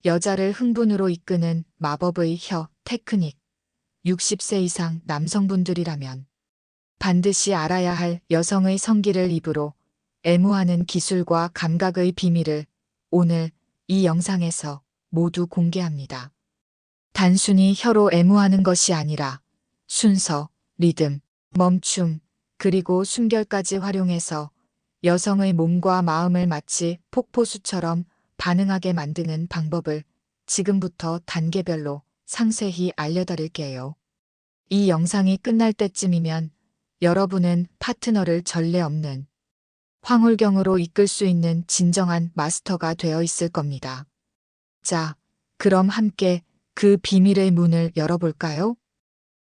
여자를 흥분으로 이끄는 마법의 혀 테크닉. 60세 이상 남성분들이라면 반드시 알아야 할 여성의 성기를 입으로 애무하는 기술과 감각의 비밀을 오늘 이 영상에서 모두 공개합니다. 단순히 혀로 애무하는 것이 아니라 순서, 리듬, 멈춤, 그리고 숨결까지 활용해서 여성의 몸과 마음을 마치 폭포수처럼 반응하게 만드는 방법을 지금부터 단계별로 상세히 알려드릴게요. 이 영상이 끝날 때쯤이면 여러분은 파트너를 전례 없는 황홀경으로 이끌 수 있는 진정한 마스터가 되어 있을 겁니다. 자, 그럼 함께 그 비밀의 문을 열어볼까요?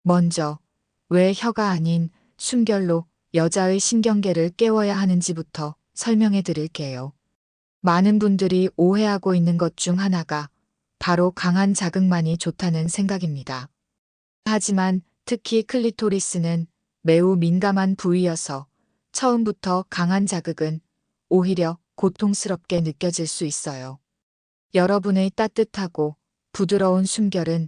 먼저, 왜 혀가 아닌 숨결로 여자의 신경계를 깨워야 하는지부터 설명해 드릴게요. 많은 분들이 오해하고 있는 것 중 하나가 바로 강한 자극만이 좋다는 생각입니다. 하지만 특히 클리토리스는 매우 민감한 부위여서 처음부터 강한 자극은 오히려 고통스럽게 느껴질 수 있어요. 여러분의 따뜻하고 부드러운 숨결은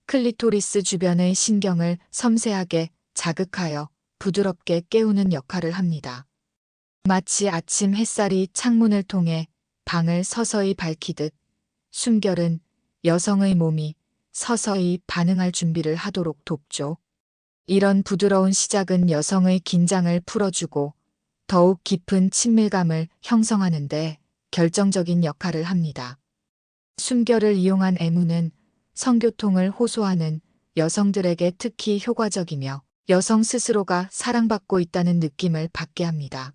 클리토리스 주변의 신경을 섬세하게 자극하여 부드럽게 깨우는 역할을 합니다. 마치 아침 햇살이 창문을 통해 방을 서서히 밝히듯 숨결은 여성의 몸이 서서히 반응할 준비를 하도록 돕죠. 이런 부드러운 시작은 여성의 긴장을 풀어주고 더욱 깊은 친밀감을 형성하는데 결정적인 역할을 합니다. 숨결을 이용한 애무는 성교통을 호소하는 여성들에게 특히 효과적이며 여성 스스로가 사랑받고 있다는 느낌을 받게 합니다.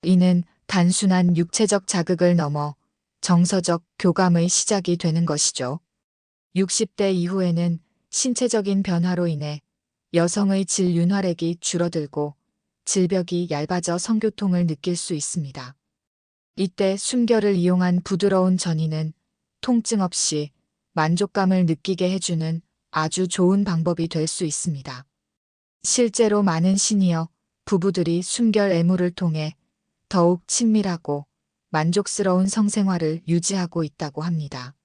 이는 단순한 육체적 자극을 넘어 정서적 교감의 시작이 되는 것이죠. 60대 이후에는 신체적인 변화로 인해 여성의 질 윤활액이 줄어들고 질벽이 얇아져 성교통을 느낄 수 있습니다. 이때 숨결을 이용한 부드러운 전이는 통증 없이 만족감을 느끼게 해주는 아주 좋은 방법이 될 수 있습니다. 실제로 많은 시니어 부부들이 숨결 애무를 통해 더욱 친밀하고 만족스러운 성생활을 유지하고 있다고 합니다.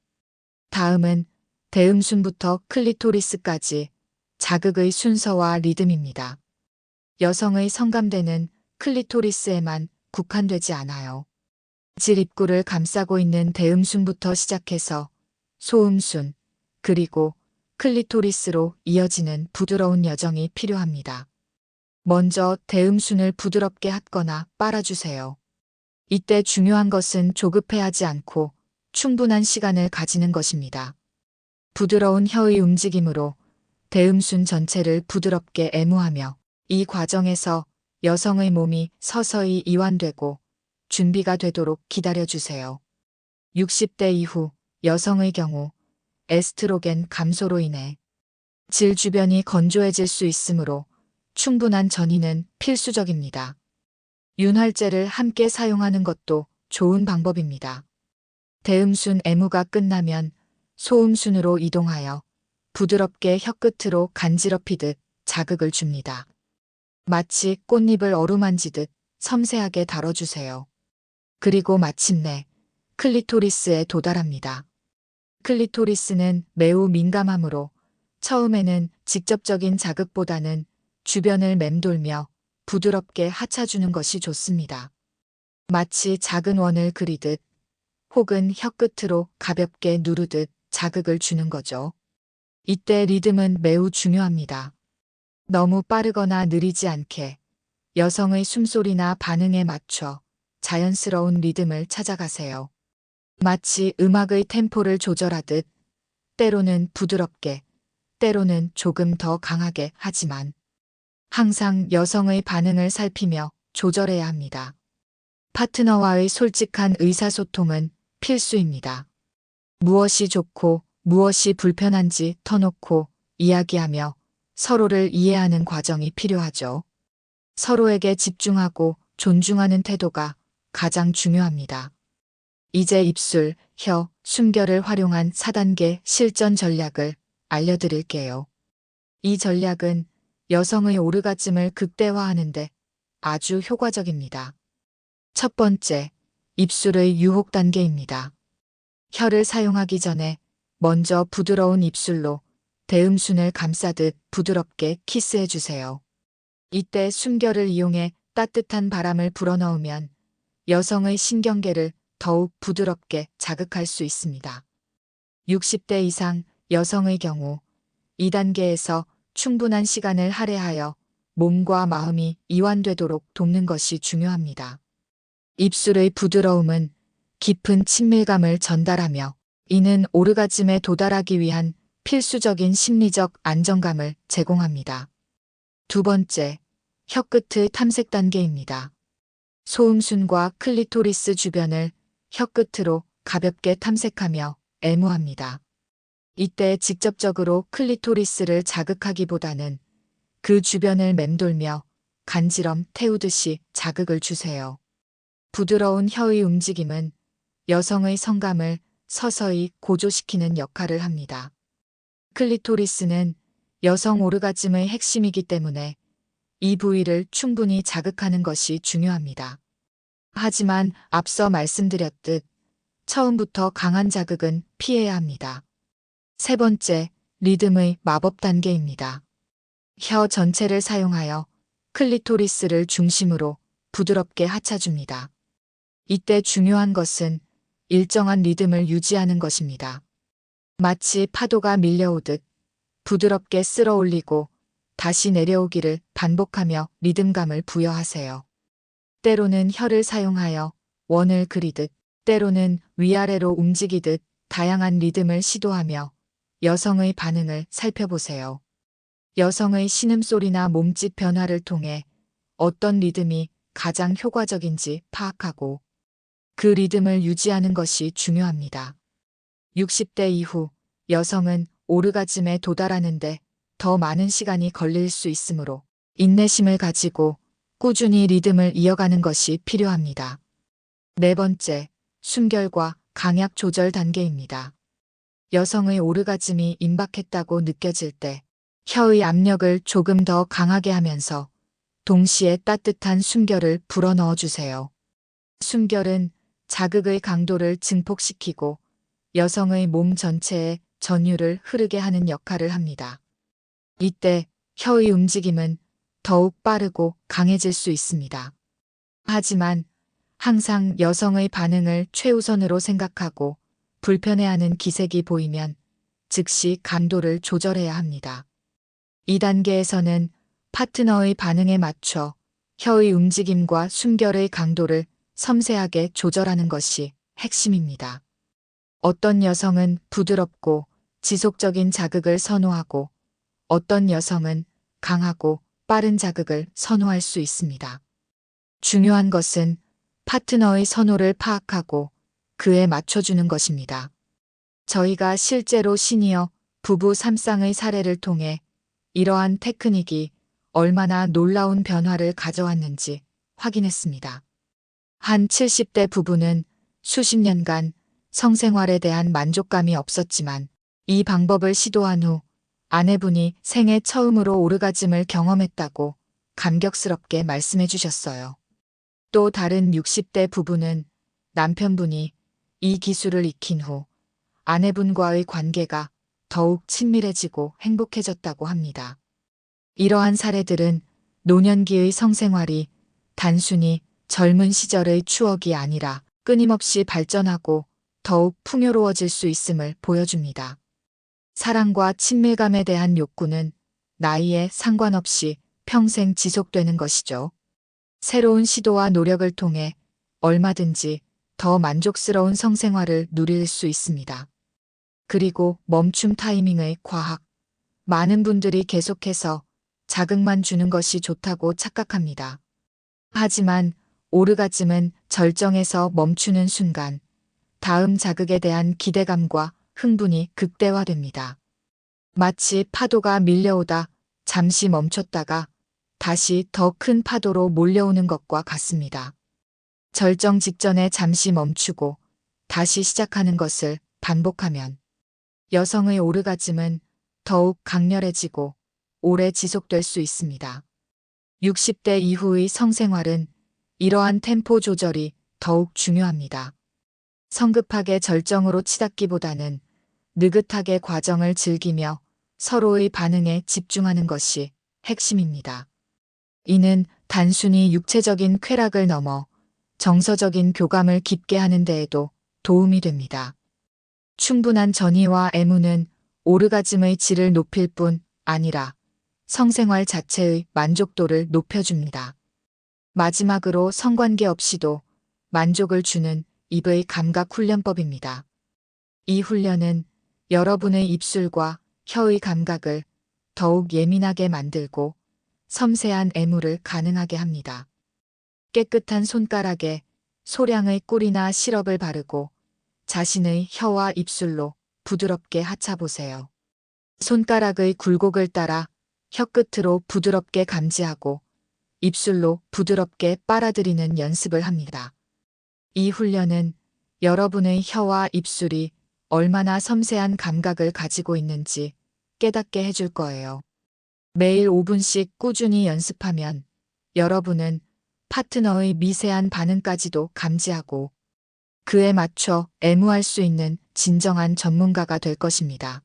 다음은 대음순부터 클리토리스까지 자극의 순서와 리듬입니다. 여성의 성감대는 클리토리스에만 국한되지 않아요. 질 입구를 감싸고 있는 대음순부터 시작해서 소음순, 그리고 클리토리스로 이어지는 부드러운 여정이 필요합니다. 먼저 대음순을 부드럽게 핫거나 빨아주세요. 이때 중요한 것은 조급해하지 않고 충분한 시간을 가지는 것입니다. 부드러운 혀의 움직임으로 대음순 전체를 부드럽게 애무하며 이 과정에서 여성의 몸이 서서히 이완되고 준비가 되도록 기다려주세요. 60대 이후 여성의 경우 에스트로겐 감소로 인해 질 주변이 건조해질 수 있으므로 충분한 전이는 필수적입니다. 윤활제를 함께 사용하는 것도 좋은 방법입니다. 대음순 애무가 끝나면 소음순으로 이동하여 부드럽게 혀끝으로 간지럽히듯 자극을 줍니다. 마치 꽃잎을 어루만지듯 섬세하게 다뤄주세요. 그리고 마침내 클리토리스에 도달합니다. 클리토리스는 매우 민감하므로 처음에는 직접적인 자극보다는 주변을 맴돌며 부드럽게 핫쳐주는 것이 좋습니다. 마치 작은 원을 그리듯 혹은 혀끝으로 가볍게 누르듯 자극을 주는 거죠. 이때 리듬은 매우 중요합니다. 너무 빠르거나 느리지 않게 여성의 숨소리나 반응에 맞춰 자연스러운 리듬을 찾아가세요. 마치 음악의 템포를 조절하듯 때로는 부드럽게, 때로는 조금 더 강하게 하지만 항상 여성의 반응을 살피며 조절해야 합니다. 파트너와의 솔직한 의사소통은 필수입니다. 무엇이 좋고 무엇이 불편한지 터놓고 이야기하며 서로를 이해하는 과정이 필요하죠. 서로에게 집중하고 존중하는 태도가 가장 중요합니다. 이제 입술, 혀, 숨결을 활용한 4단계 실전 전략을 알려드릴게요. 이 전략은 여성의 오르가즘을 극대화하는데 아주 효과적입니다. 첫 번째, 입술의 유혹 단계입니다. 혀를 사용하기 전에 먼저 부드러운 입술로 대음순을 감싸듯 부드럽게 키스해 주세요. 이때 숨결을 이용해 따뜻한 바람을 불어넣으면 여성의 신경계를 더욱 부드럽게 자극할 수 있습니다. 60대 이상 여성의 경우 2단계에서 충분한 시간을 할애하여 몸과 마음이 이완되도록 돕는 것이 중요합니다. 입술의 부드러움은 깊은 친밀감을 전달하며 이는 오르가즘에 도달하기 위한 필수적인 심리적 안정감을 제공합니다. 두 번째, 혀끝의 탐색 단계입니다. 소음순과 클리토리스 주변을 혀끝으로 가볍게 탐색하며 애무합니다. 이때 직접적으로 클리토리스를 자극하기보다는 그 주변을 맴돌며 간지럼 태우듯이 자극을 주세요. 부드러운 혀의 움직임은 여성의 성감을 서서히 고조시키는 역할을 합니다. 클리토리스는 여성 오르가즘의 핵심이기 때문에 이 부위를 충분히 자극하는 것이 중요합니다. 하지만 앞서 말씀드렸듯 처음부터 강한 자극은 피해야 합니다. 세 번째, 리듬의 마법 단계입니다. 혀 전체를 사용하여 클리토리스를 중심으로 부드럽게 하차줍니다. 이때 중요한 것은 일정한 리듬을 유지하는 것입니다. 마치 파도가 밀려오듯 부드럽게 쓸어 올리고 다시 내려오기를 반복하며 리듬감을 부여하세요. 때로는 혀를 사용하여 원을 그리듯, 때로는 위아래로 움직이듯 다양한 리듬을 시도하며 여성의 반응을 살펴보세요. 여성의 신음소리나 몸짓 변화를 통해 어떤 리듬이 가장 효과적인지 파악하고 그 리듬을 유지하는 것이 중요합니다. 60대 이후 여성은 오르가즘에 도달하는데 더 많은 시간이 걸릴 수 있으므로 인내심을 가지고 꾸준히 리듬을 이어가는 것이 필요합니다. 네 번째, 숨결과 강약 조절 단계입니다. 여성의 오르가즘이 임박했다고 느껴질 때 혀의 압력을 조금 더 강하게 하면서 동시에 따뜻한 숨결을 불어넣어 주세요. 숨결은 자극의 강도를 증폭시키고 여성의 몸 전체에 전율을 흐르게 하는 역할을 합니다. 이때 혀의 움직임은 더욱 빠르고 강해질 수 있습니다. 하지만 항상 여성의 반응을 최우선으로 생각하고 불편해하는 기색이 보이면 즉시 감도를 조절해야 합니다. 이 단계에서는 파트너의 반응에 맞춰 혀의 움직임과 숨결의 강도를 섬세하게 조절하는 것이 핵심입니다. 어떤 여성은 부드럽고 지속적인 자극을 선호하고 어떤 여성은 강하고 빠른 자극을 선호할 수 있습니다. 중요한 것은 파트너의 선호를 파악하고 그에 맞춰주는 것입니다. 저희가 실제로 시니어 부부 3쌍의 사례를 통해 이러한 테크닉이 얼마나 놀라운 변화를 가져왔는지 확인했습니다. 한 70대 부부는 수십 년간 성생활에 대한 만족감이 없었지만 이 방법을 시도한 후 아내분이 생애 처음으로 오르가즘을 경험했다고 감격스럽게 말씀해 주셨어요. 또 다른 60대 부부는 남편분이 이 기술을 익힌 후 아내분과의 관계가 더욱 친밀해지고 행복해졌다고 합니다. 이러한 사례들은 노년기의 성생활이 단순히 젊은 시절의 추억이 아니라 끊임없이 발전하고 더욱 풍요로워질 수 있음을 보여줍니다. 사랑과 친밀감에 대한 욕구는 나이에 상관없이 평생 지속되는 것이죠. 새로운 시도와 노력을 통해 얼마든지 더 만족스러운 성생활을 누릴 수 있습니다. 그리고 멈춤 타이밍의 과학. 많은 분들이 계속해서 자극만 주는 것이 좋다고 착각합니다. 하지만 오르가즘은 절정에서 멈추는 순간 다음 자극에 대한 기대감과 흥분이 극대화됩니다. 마치 파도가 밀려오다 잠시 멈췄다가 다시 더 큰 파도로 몰려오는 것과 같습니다. 절정 직전에 잠시 멈추고 다시 시작하는 것을 반복하면 여성의 오르가즘은 더욱 강렬해지고 오래 지속될 수 있습니다. 60대 이후의 성생활은 이러한 템포 조절이 더욱 중요합니다. 성급하게 절정으로 치닫기보다는 느긋하게 과정을 즐기며 서로의 반응에 집중하는 것이 핵심입니다. 이는 단순히 육체적인 쾌락을 넘어 정서적인 교감을 깊게 하는 데에도 도움이 됩니다. 충분한 전이와 애무는 오르가즘의 질을 높일 뿐 아니라 성생활 자체의 만족도를 높여줍니다. 마지막으로 성관계 없이도 만족을 주는 입의 감각 훈련법입니다. 이 훈련은 여러분의 입술과 혀의 감각을 더욱 예민하게 만들고 섬세한 애무를 가능하게 합니다. 깨끗한 손가락에 소량의 꿀이나 시럽을 바르고 자신의 혀와 입술로 부드럽게 하차보세요. 손가락의 굴곡을 따라 혀끝으로 부드럽게 감지하고 입술로 부드럽게 빨아들이는 연습을 합니다. 이 훈련은 여러분의 혀와 입술이 얼마나 섬세한 감각을 가지고 있는지 깨닫게 해줄 거예요. 매일 5분씩 꾸준히 연습하면 여러분은 파트너의 미세한 반응까지도 감지하고 그에 맞춰 애무할 수 있는 진정한 전문가가 될 것입니다.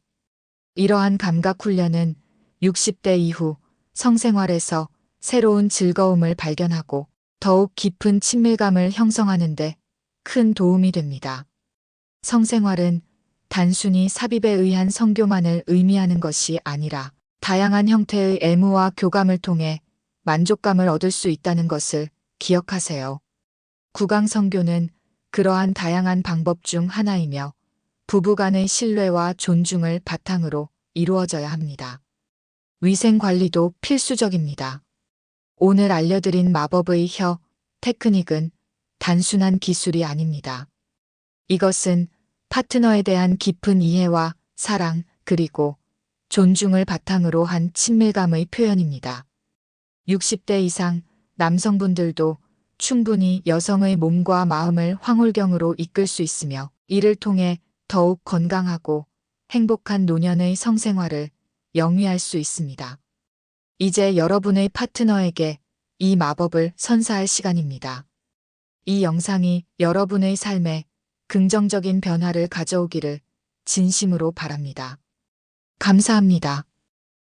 이러한 감각 훈련은 60대 이후 성생활에서 새로운 즐거움을 발견하고 더욱 깊은 친밀감을 형성하는 데 큰 도움이 됩니다. 성생활은 단순히 삽입에 의한 성교만을 의미하는 것이 아니라 다양한 형태의 애무와 교감을 통해 만족감을 얻을 수 있다는 것을 기억하세요. 구강성교는 그러한 다양한 방법 중 하나이며 부부 간의 신뢰와 존중을 바탕으로 이루어져야 합니다. 위생 관리도 필수적입니다. 오늘 알려드린 마법의 혀 테크닉은 단순한 기술이 아닙니다. 이것은 파트너에 대한 깊은 이해와 사랑 그리고 존중을 바탕으로 한 친밀감의 표현입니다. 60대 이상 남성분들도 충분히 여성의 몸과 마음을 황홀경으로 이끌 수 있으며 이를 통해 더욱 건강하고 행복한 노년의 성생활을 영위할 수 있습니다. 이제 여러분의 파트너에게 이 마법을 선사할 시간입니다. 이 영상이 여러분의 삶에 긍정적인 변화를 가져오기를 진심으로 바랍니다. 감사합니다.